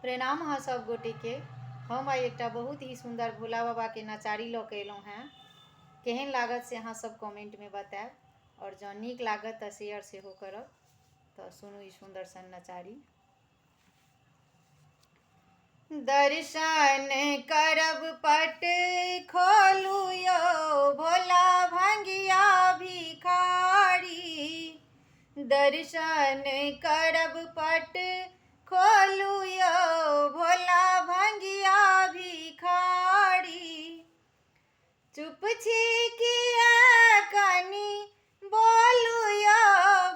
प्रणाम हाँ सब गोटे के। हम आई एक बहुत ही सुंदर भोला बाबा के नचारी ल के अलों हैं। केहन लागत से अहाँ सब कमेंट में बताएब और जो निक लागत तो शेयर से हो करब। तो सुनू ई सुंदर सन नचारी। दर्शन करब पट खोलू यो भोला भंगिया भिखारी। दर्शन करब पट खोलू यो भोला भंगिया भिखारी। चुप छी किया कनी बोलू यो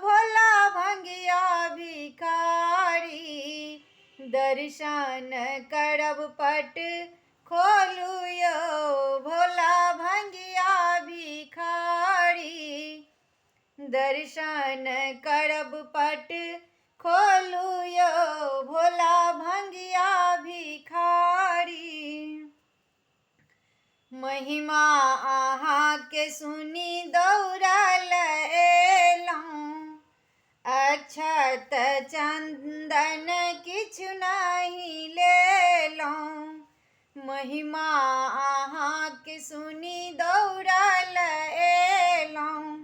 भोला भंगिया भिखारी। दर्शन करब पट खोलू यो भोला भंगिया भिखारी। दर्शन करब पट खोलू यो भोला भंगिया भिखारी। महिमा अहाँ के सुनी दौड़ल एलहुँ, अक्षत चंदन किछु नहीं लेलहुँ। महिमा अहाँ के सुनी दौड़ल एलहुँ,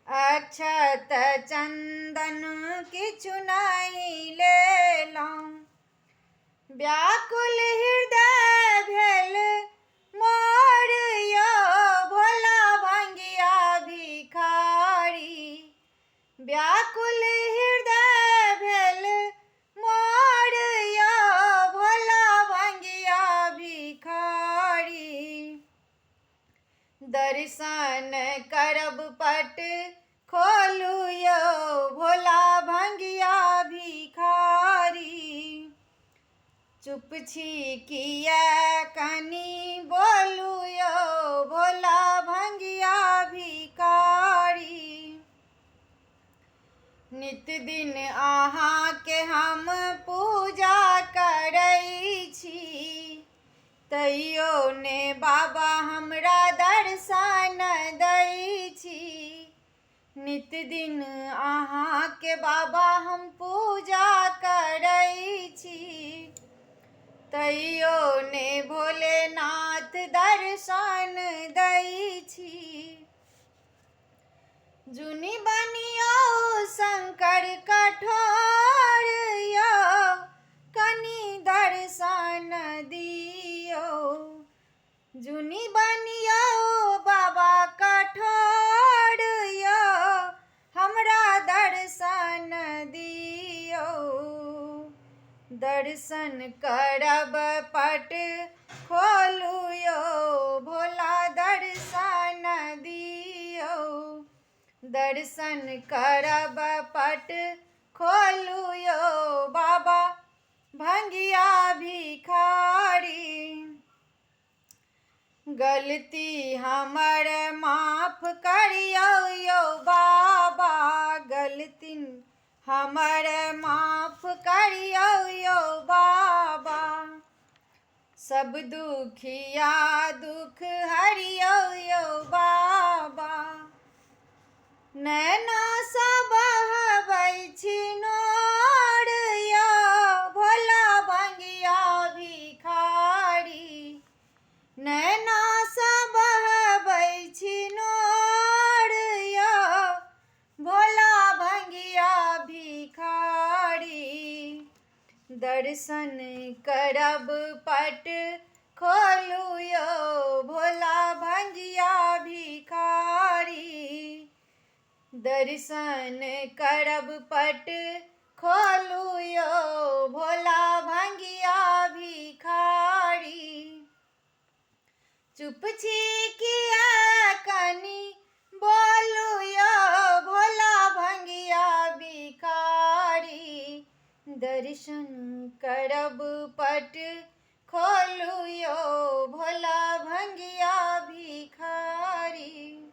अक्षत चंदन किछु नहीं लेलहुँ। व्याकुल हृदय भेल मोर यो भोला भंगिया भिखारी। व्याकुल हृदय भेल मोर यो भोला भंगिया भिखारी। दर्शन करब पट खोलू यो भोला भंगिया भिखारी। चुप छी किया कनी बोलू यो भोला भंगिया भिखारी। नित दिन अहाँ के हम पूजा करै छी, तैयो ने बाबा हमरा दर्शन दै छी। नित दिन अहाँ के बाबा हम पूजा करै छी, तैयो ने भोलेनाथ दर्शन दै छी। जुनी बनियो शंकर कठोर यो कनी दर्शन दियो। जुनी बनियो बाबा कठोर यो हमरा दर्शन दियो। दर्शन करब पट खोलू यो भोला दर्शन दियो। दर्शन करब पट खोलू यो बाबा भंगिया भिखारी। गलती हमर माफ करियो यो बाबा, गलती हमर माफ करियो यो बाबा। सब दुखिया दुख हरियो यो बाबा। नैना सँ बहबै छी नोर यो भोला भंगिया भिखारी। नैना सँ बहबै छी नोर यो भोला भंगिया भिखारी। दर्शन करब पट खोलू यो भोला भंगिया भिखारी। दर्शन करब पट खोलू यो भोला भंगिया भिखारी। चुप छी किया कनी बोलू यो भोला भंगिया भिखारी। दर्शन करब पट खोलू यो भोला भंगिया भिखारी।